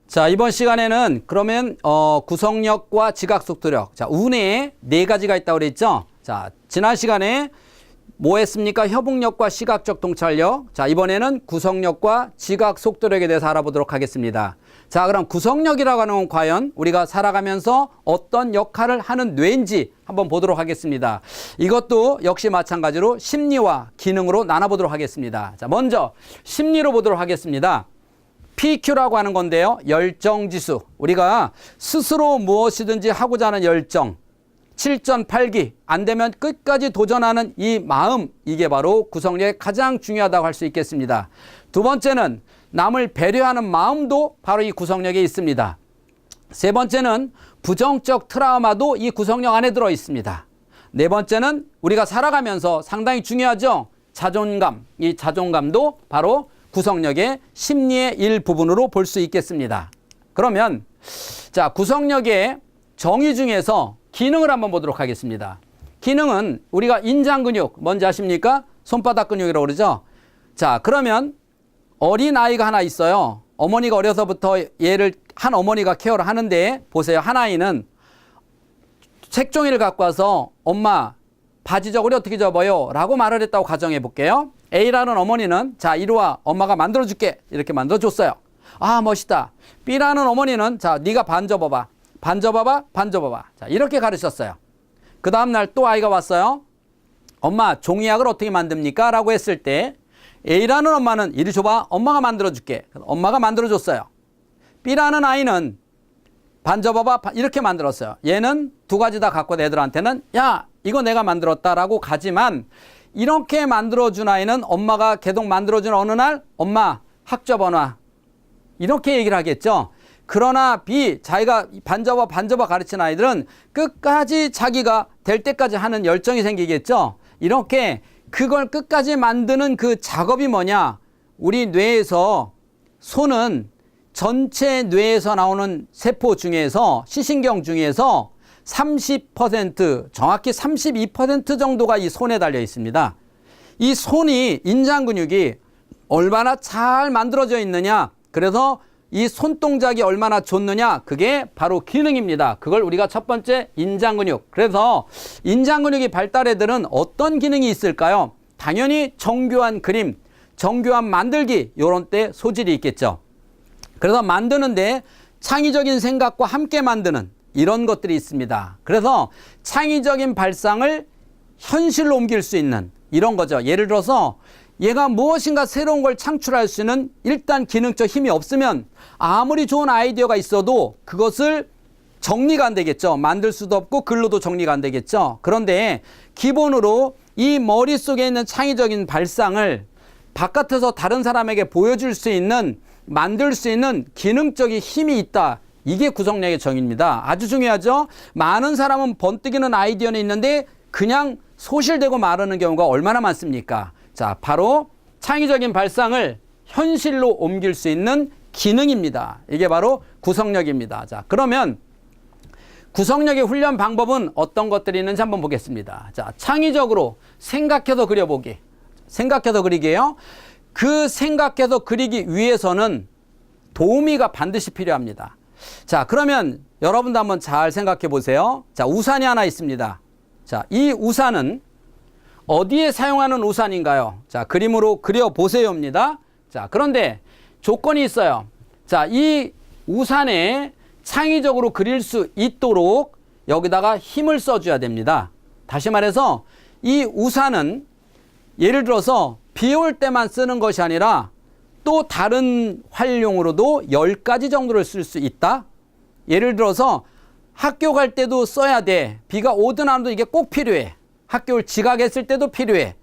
자, 이번 시간에는 그러면 구성력과 지각속도력. 자, 운에 네 가지가 있다고 그랬죠? 자, 지난 시간에 뭐 했습니까? 협응력과 시각적 통찰력. 자, 이번에는 구성력과 지각속도력에 대해서 알아보도록 하겠습니다. 자, 그럼 구성력이라고 하는 건 과연 우리가 살아가면서 어떤 역할을 하는 뇌인지 한번 보도록 하겠습니다. 이것도 역시 마찬가지로 심리와 기능으로 나눠보도록 하겠습니다. 자, 먼저 심리로 보도록 하겠습니다. PQ라고 하는 건데요. 열정지수. 우리가 스스로 무엇이든지 하고자 하는 열정. 7전 8기. 안 되면 끝까지 도전하는 이 마음. 이게 바로 구성력에 가장 중요하다고 할 수 있겠습니다. 두 번째는 남을 배려하는 마음도 바로 이 구성력에 있습니다. 세 번째는 부정적 트라우마도 이 구성력 안에 들어 있습니다. 네 번째는 우리가 살아가면서 상당히 중요하죠. 자존감. 이 자존감도 바로 구성력의 심리의 일부분으로 볼 수 있겠습니다. 그러면 자, 구성력의 정의 중에서 기능을 한번 보도록 하겠습니다. 기능은 우리가 인장근육 뭔지 아십니까? 손바닥 근육이라고 그러죠. 자, 그러면 어린아이가 하나 있어요. 어머니가 어려서부터 얘를 한 어머니가 케어를 하는데 보세요. 한 아이는 색종이를 갖고 와서 엄마 바지 저고리 어떻게 접어요? 라고 말을 했다고 가정해 볼게요. A라는 어머니는 자, 이리 와. 엄마가 만들어줄게. 이렇게 만들어줬어요. 아, 멋있다. B라는 어머니는 자, 네가 반 접어봐. 반 접어봐. 반 접어봐. 자, 이렇게 가르쳤어요. 그 다음날 또 아이가 왔어요. 엄마, 종이약을 어떻게 만듭니까? 라고 했을 때 A라는 엄마는 이리 줘봐. 엄마가 만들어줄게. 엄마가 만들어줬어요. B라는 아이는 반 접어봐. 이렇게 만들었어요. 얘는 두 가지 다 갖고 애들한테는 야, 이거 내가 만들었다라고 가지만 이렇게 만들어준 아이는 엄마가 계속 만들어준 어느 날 엄마 학 접어놔. 이렇게 얘기를 하겠죠. 그러나 B, 자기가 반 접어 가르친 아이들은 끝까지 자기가 될 때까지 하는 열정이 생기겠죠. 이렇게 그걸 끝까지 만드는 그 작업이 뭐냐. 우리 뇌에서 손은 전체 뇌에서 나오는 세포 중에서 시신경 중에서 30% 정확히 32% 정도가 이 손에 달려 있습니다. 이 손이 인장근육이 얼마나 잘 만들어져 있느냐. 그래서 이 손동작이 얼마나 좋느냐. 그게 바로 기능입니다. 그걸 우리가 첫 번째 인장근육. 그래서 인장근육이 발달애들은 어떤 기능이 있을까요? 당연히 정교한 그림, 정교한 만들기 이런 때 소질이 있겠죠. 그래서 만드는데 창의적인 생각과 함께 만드는 이런 것들이 있습니다. 그래서 창의적인 발상을 현실로 옮길 수 있는 이런 거죠. 예를 들어서 얘가 무엇인가 새로운 걸 창출할 수 있는 일단 기능적 힘이 없으면 아무리 좋은 아이디어가 있어도 그것을 정리가 안 되겠죠. 만들 수도 없고 글로도 정리가 안 되겠죠. 그런데 기본으로 이 머릿속에 있는 창의적인 발상을 바깥에서 다른 사람에게 보여줄 수 있는 만들 수 있는 기능적인 힘이 있다. 이게 구성력의 정의입니다. 아주 중요하죠. 많은 사람은 번뜩이는 아이디어는 있는데 그냥 소실되고 마르는 경우가 얼마나 많습니까? 자, 바로 창의적인 발상을 현실로 옮길 수 있는 기능입니다. 이게 바로 구성력입니다. 자, 그러면 구성력의 훈련 방법은 어떤 것들이 있는지 한번 보겠습니다. 자, 창의적으로 생각해서 그려보기. 생각해서 그리기예요. 그 생각해서 그리기 위해서는 도우미가 반드시 필요합니다. 자, 그러면 여러분도 한번 잘 생각해 보세요. 자, 우산이 하나 있습니다. 자, 이 우산은 어디에 사용하는 우산인가요? 자, 그림으로 그려보세요입니다. 자, 그런데 조건이 있어요. 자, 이 우산에 창의적으로 그릴 수 있도록 여기다가 힘을 써줘야 됩니다. 다시 말해서 이 우산은 예를 들어서 비 올 때만 쓰는 것이 아니라 또 다른 활용으로도 10가지 정도를 쓸 수 있다. 예를 들어서 학교 갈 때도 써야 돼. 비가 오든 안 오든 이게 꼭 필요해. 학교를 지각했을 때도 필요해.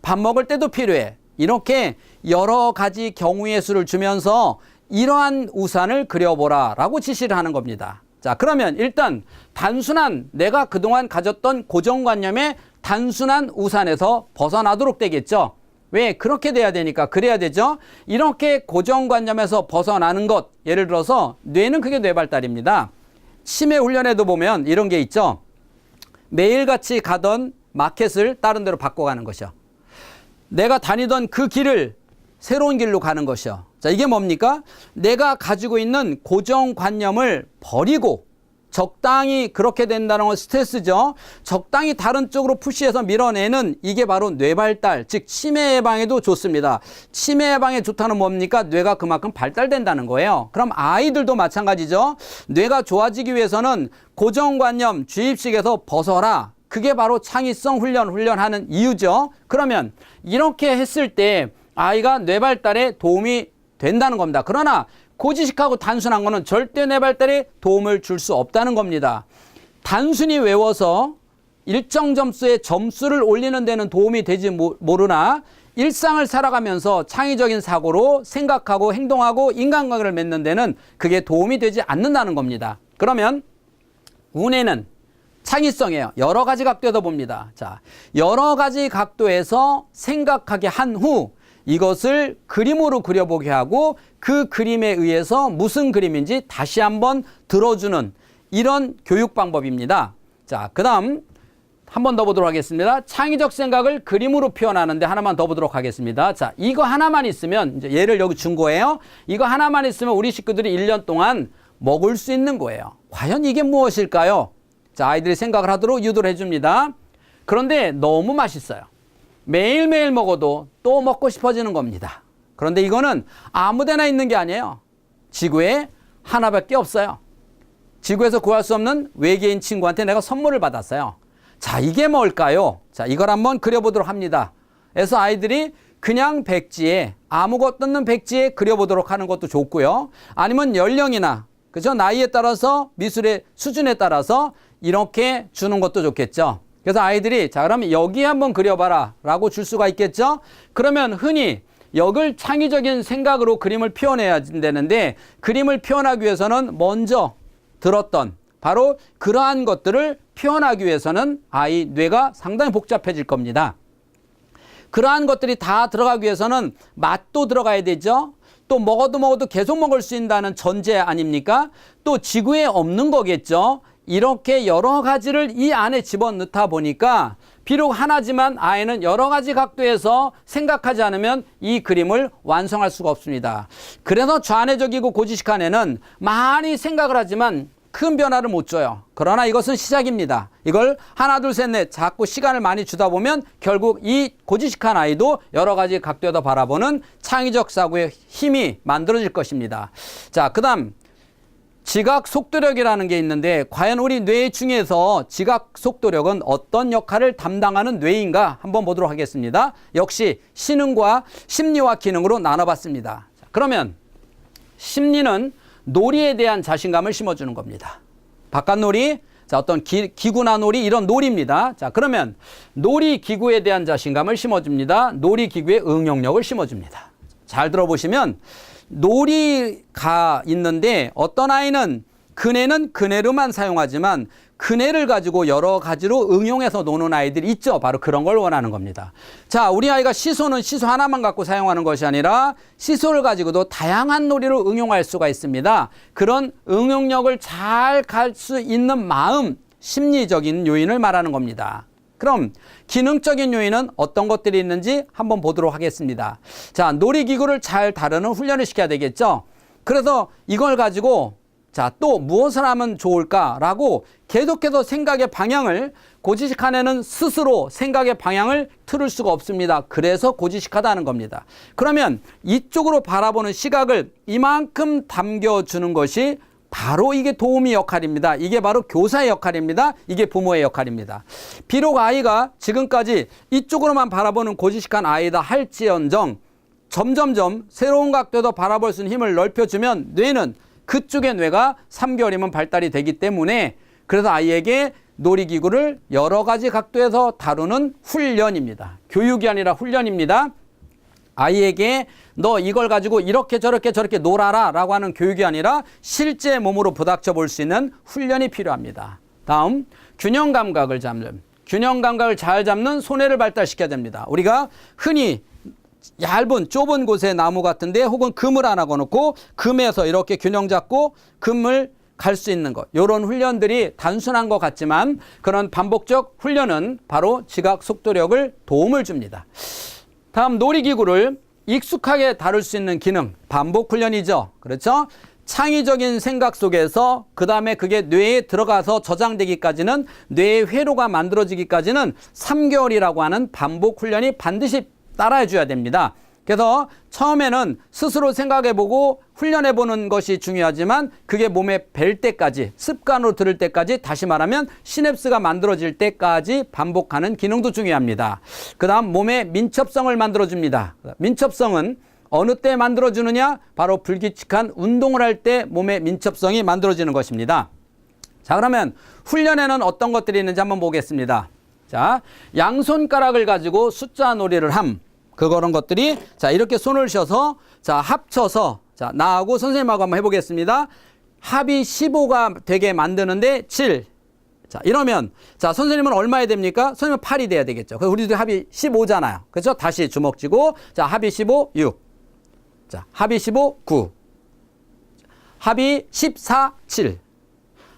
밥 먹을 때도 필요해. 이렇게 여러 가지 경우의 수를 주면서 이러한 우산을 그려보라 라고 지시를 하는 겁니다. 자, 그러면 일단 단순한 내가 그동안 가졌던 고정관념의 단순한 우산에서 벗어나도록 되겠죠. 왜? 그렇게 돼야 되니까 그래야 되죠. 이렇게 고정관념에서 벗어나는 것, 예를 들어서 뇌는 그게 뇌발달입니다. 치매 훈련에도 보면 이런 게 있죠. 매일같이 가던 마켓을 다른 데로 바꿔가는 것이요. 내가 다니던 그 길을 새로운 길로 가는 것이요. 자, 이게 뭡니까? 내가 가지고 있는 고정관념을 버리고 적당히 그렇게 된다는 건 스트레스죠. 적당히 다른 쪽으로 푸시해서 밀어내는 이게 바로 뇌발달, 즉 치매 예방에도 좋습니다. 치매 예방에 좋다는 뭡니까? 뇌가 그만큼 발달된다는 거예요. 그럼 아이들도 마찬가지죠. 뇌가 좋아지기 위해서는 고정관념, 주입식에서 벗어라. 그게 바로 창의성 훈련하는 이유죠. 그러면 이렇게 했을 때 아이가 뇌발달에 도움이 된다는 겁니다. 그러나 고지식하고 단순한 거는 절대 뇌발달에 도움을 줄 수 없다는 겁니다. 단순히 외워서 일정 점수의 점수를 올리는 데는 도움이 되지 모르나 일상을 살아가면서 창의적인 사고로 생각하고 행동하고 인간관계를 맺는 데는 그게 도움이 되지 않는다는 겁니다. 그러면 운에는 창의성이에요. 여러 가지 각도에서 봅니다. 자, 여러 가지 각도에서 생각하게 한 후 이것을 그림으로 그려보게 하고 그 그림에 의해서 무슨 그림인지 다시 한번 들어주는 이런 교육 방법입니다. 자, 그 다음 한 번 더 보도록 하겠습니다. 창의적 생각을 그림으로 표현하는데 하나만 더 보도록 하겠습니다. 자, 이거 하나만 있으면, 이제 얘를 여기 준 거예요. 이거 하나만 있으면 우리 식구들이 1년 동안 먹을 수 있는 거예요. 과연 이게 무엇일까요? 자, 아이들이 생각을 하도록 유도를 해줍니다. 그런데 너무 맛있어요. 매일매일 먹어도 또 먹고 싶어지는 겁니다. 그런데 이거는 아무데나 있는 게 아니에요. 지구에 하나밖에 없어요. 지구에서 구할 수 없는 외계인 친구한테 내가 선물을 받았어요. 자, 이게 뭘까요? 자, 이걸 한번 그려보도록 합니다. 그래서 아이들이 그냥 백지에 아무것도 없는 백지에 그려보도록 하는 것도 좋고요. 아니면 연령이나 그죠? 나이에 따라서 미술의 수준에 따라서 이렇게 주는 것도 좋겠죠. 그래서 아이들이 자, 그러면 여기 한번 그려봐라 라고 줄 수가 있겠죠. 그러면 흔히 역을 창의적인 생각으로 그림을 표현해야 되는데 그림을 표현하기 위해서는 먼저 들었던 바로 그러한 것들을 표현하기 위해서는 아이 뇌가 상당히 복잡해질 겁니다. 그러한 것들이 다 들어가기 위해서는 맛도 들어가야 되죠. 또 먹어도 계속 먹을 수 있다는 전제 아닙니까? 또 지구에 없는 거겠죠. 이렇게 여러 가지를 이 안에 집어넣다 보니까 비록 하나지만 아이는 여러 가지 각도에서 생각하지 않으면 이 그림을 완성할 수가 없습니다. 그래서 좌뇌적이고 고지식한 애는 많이 생각을 하지만 큰 변화를 못 줘요. 그러나 이것은 시작입니다. 이걸 하나, 둘, 셋, 넷 자꾸 시간을 많이 주다 보면 결국 이 고지식한 아이도 여러 가지 각도에서 바라보는 창의적 사고의 힘이 만들어질 것입니다. 자, 그 다음 지각 속도력이라는 게 있는데 과연 우리 뇌 중에서 지각 속도력은 어떤 역할을 담당하는 뇌인가 한번 보도록 하겠습니다. 역시 신흥과 심리와 기능으로 나눠봤습니다. 자, 그러면 심리는 놀이에 대한 자신감을 심어주는 겁니다. 바깥놀이, 자, 어떤 기구나 놀이 이런 놀이입니다. 자, 그러면 놀이기구에 대한 자신감을 심어줍니다. 놀이기구의 응용력을 심어줍니다. 잘 들어보시면 놀이가 있는데 어떤 아이는 그네는 그네로만 사용하지만 그네를 가지고 여러 가지로 응용해서 노는 아이들이 있죠. 바로 그런 걸 원하는 겁니다. 자, 우리 아이가 시소는 시소 하나만 갖고 사용하는 것이 아니라 시소를 가지고도 다양한 놀이로 응용할 수가 있습니다. 그런 응용력을 잘 갈 수 있는 마음, 심리적인 요인을 말하는 겁니다. 그럼 기능적인 요인은 어떤 것들이 있는지 한번 보도록 하겠습니다. 자, 놀이기구를 잘 다루는 훈련을 시켜야 되겠죠. 그래서 이걸 가지고 자, 또 무엇을 하면 좋을까라고 계속해서 생각의 방향을 고지식한 애는 스스로 생각의 방향을 틀을 수가 없습니다. 그래서 고지식하다는 겁니다. 그러면 이쪽으로 바라보는 시각을 이만큼 담겨주는 것이 바로 이게 도우미 역할입니다. 이게 바로 교사의 역할입니다. 이게 부모의 역할입니다. 비록 아이가 지금까지 이쪽으로만 바라보는 고지식한 아이다 할지언정 점점점 새로운 각도에서 바라볼 수 있는 힘을 넓혀주면 뇌는 그쪽의 뇌가 3개월이면 발달이 되기 때문에 그래서 아이에게 놀이기구를 여러 가지 각도에서 다루는 훈련입니다. 교육이 아니라 훈련입니다. 아이에게 너 이걸 가지고 이렇게 저렇게 놀아라 라고 하는 교육이 아니라 실제 몸으로 부닥쳐 볼 수 있는 훈련이 필요합니다. 다음, 균형 감각을 잘 잡는 손해를 발달시켜야 됩니다. 우리가 흔히 얇은 좁은 곳에 나무 같은데 혹은 금을 하나 넣고 금에서 이렇게 균형 잡고 금을 갈 수 있는 것, 이런 훈련들이 단순한 것 같지만 그런 반복적 훈련은 바로 지각 속도력을 도움을 줍니다. 다음, 놀이기구를 익숙하게 다룰 수 있는 기능, 반복 훈련이죠. 그렇죠? 창의적인 생각 속에서 그 다음에 그게 뇌에 들어가서 저장되기까지는, 뇌의 회로가 만들어지기까지는 3개월이라고 하는 반복 훈련이 반드시 따라해 줘야 됩니다. 그래서 처음에는 스스로 생각해보고 훈련해보는 것이 중요하지만 그게 몸에 뵐 때까지, 습관으로 들을 때까지, 다시 말하면 시냅스가 만들어질 때까지 반복하는 기능도 중요합니다. 그 다음 몸의 민첩성을 만들어줍니다. 민첩성은 어느 때 만들어주느냐? 바로 불규칙한 운동을 할 때 몸의 민첩성이 만들어지는 것입니다. 자, 그러면 훈련에는 어떤 것들이 있는지 한번 보겠습니다. 자, 양손가락을 가지고 숫자 놀이를 함. 그런 것들이, 자, 이렇게 손을 쉬어서, 자, 합쳐서, 자, 나하고 선생님하고 한번 해보겠습니다. 합이 15가 되게 만드는데 7. 자, 이러면, 자, 선생님은 얼마에 됩니까? 선생님은 8이 돼야 되겠죠. 그래서 우리도 합이 15잖아요. 그렇죠? 다시 주먹 쥐고, 자, 합이 15, 6. 자, 합이 15, 9. 합이 14, 7.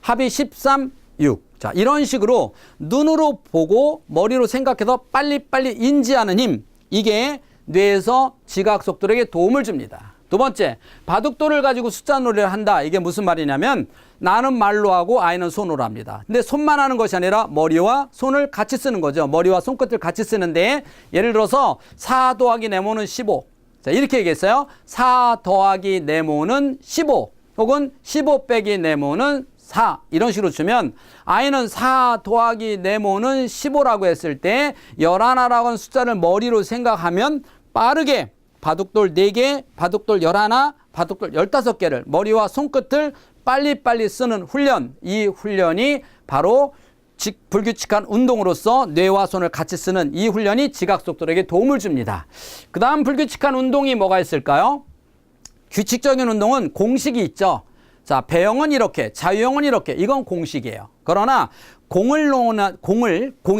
합이 13, 6. 자, 이런 식으로 눈으로 보고 머리로 생각해서 빨리빨리 인지하는 힘. 이게 뇌에서 지각 속도력에 도움을 줍니다. 두 번째, 바둑돌을 가지고 숫자 놀이를 한다. 이게 무슨 말이냐면 나는 말로 하고 아이는 손으로 합니다. 근데 손만 하는 것이 아니라 머리와 손을 같이 쓰는 거죠. 머리와 손끝을 같이 쓰는데, 예를 들어서 4 더하기 네모는 15. 자, 이렇게 얘기했어요. 4 더하기 네모는 15. 혹은 15 빼기 네모는 4. 이런 식으로 주면 아이는 4 더하기 네모는 15라고 했을 때 11라고 하는 숫자를 머리로 생각하면 빠르게 바둑돌 4개, 바둑돌 11, 바둑돌 15개를 머리와 손끝을 빨리빨리 쓰는 훈련. 이 훈련이 바로 불규칙한 운동으로서 뇌와 손을 같이 쓰는 이 훈련이 지각 속도력에 도움을 줍니다. 그 다음 불규칙한 운동이 뭐가 있을까요? 규칙적인 운동은 공식이 있죠. 자, 배영은 이렇게, 자유형은 이렇게. 이건 공식이에요. 그러나 공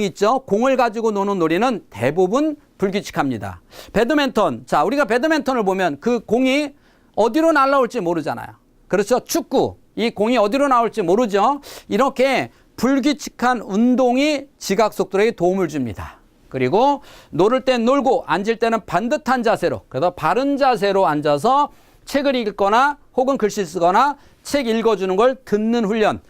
있죠? 공을 가지고 노는 놀이는 대부분 불규칙합니다. 배드민턴. 자, 우리가 배드민턴을 보면 그 공이 어디로 날아올지 모르잖아요. 그렇죠? 축구. 이 공이 어디로 나올지 모르죠? 이렇게 불규칙한 운동이 지각 속도력에 도움을 줍니다. 그리고 놀을 땐 놀고 앉을 때는 반듯한 자세로, 그래서 바른 자세로 앉아서 책을 읽거나 혹은 글씨 쓰거나 책 읽어주는 걸 듣는 훈련.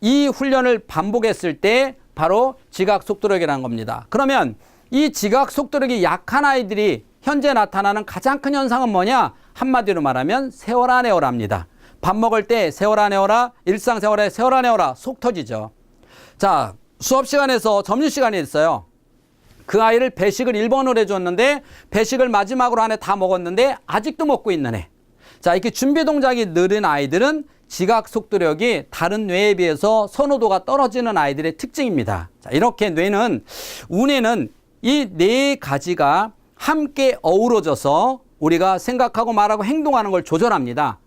이 훈련을 반복했을 때 바로 지각 속도력이라는 겁니다. 그러면 이 지각 속도력이 약한 아이들이 현재 나타나는 가장 큰 현상은 뭐냐? 한마디로 말하면 세워라 내워라입니다. 밥 먹을 때 세워라 내워라, 일상생활에 세워라 내워라, 속 터지죠. 자, 수업 시간에서 점심시간이 있어요. 그 아이를 배식을 1번으로 해줬는데 배식을 마지막으로 안에 다 먹었는데 아직도 먹고 있는 애. 자, 이렇게 준비 동작이 느린 아이들은 지각 속도력이 다른 뇌에 비해서 선호도가 떨어지는 아이들의 특징입니다. 자, 이렇게 운에는 이 네 가지가 함께 어우러져서 우리가 생각하고 말하고 행동하는 걸 조절합니다.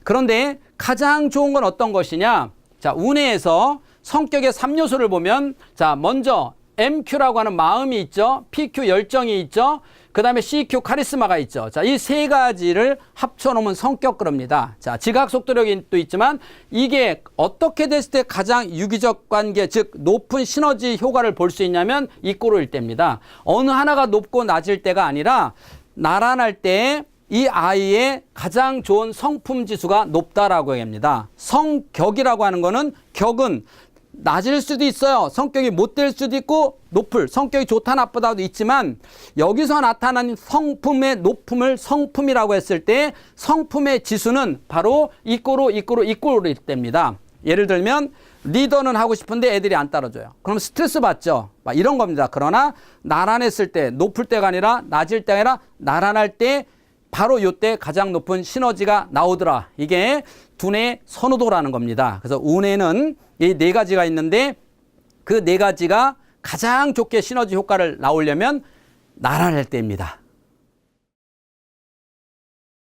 그런데 가장 좋은 건 어떤 것이냐? 자, 운에서 성격의 3요소를 보면, 자, 먼저 MQ라고 하는 마음이 있죠. PQ 열정이 있죠. 그 다음에 CQ 카리스마가 있죠. 자, 이 세 가지를 합쳐놓으면 성격 그럽니다. 자, 지각 속도력이 또 있지만 이게 어떻게 됐을 때 가장 유기적 관계, 즉 높은 시너지 효과를 볼 수 있냐면 이 꼴일 때입니다. 어느 하나가 높고 낮을 때가 아니라 나란할 때 이 아이의 가장 좋은 성품 지수가 높다라고 얘기합니다. 성격이라고 하는 거는 격은 낮을 수도 있어요. 성격이 못 될 수도 있고 높을, 성격이 좋다 나쁘다도 있지만 여기서 나타나는 성품의 높음을 성품이라고 했을 때 성품의 지수는 바로 이꼬로 됩니다. 예를 들면 리더는 하고 싶은데 애들이 안 따라줘요. 그럼 스트레스 받죠. 막 이런 겁니다. 그러나 나란했을 때, 높을 때가 아니라 낮을 때가 아니라 나란할 때 바로 이때 가장 높은 시너지가 나오더라. 이게 두뇌 선호도라는 겁니다. 그래서 운에는 이 네 가지가 있는데 그 네 가지가 가장 좋게 시너지 효과를 나오려면 나란할 때입니다.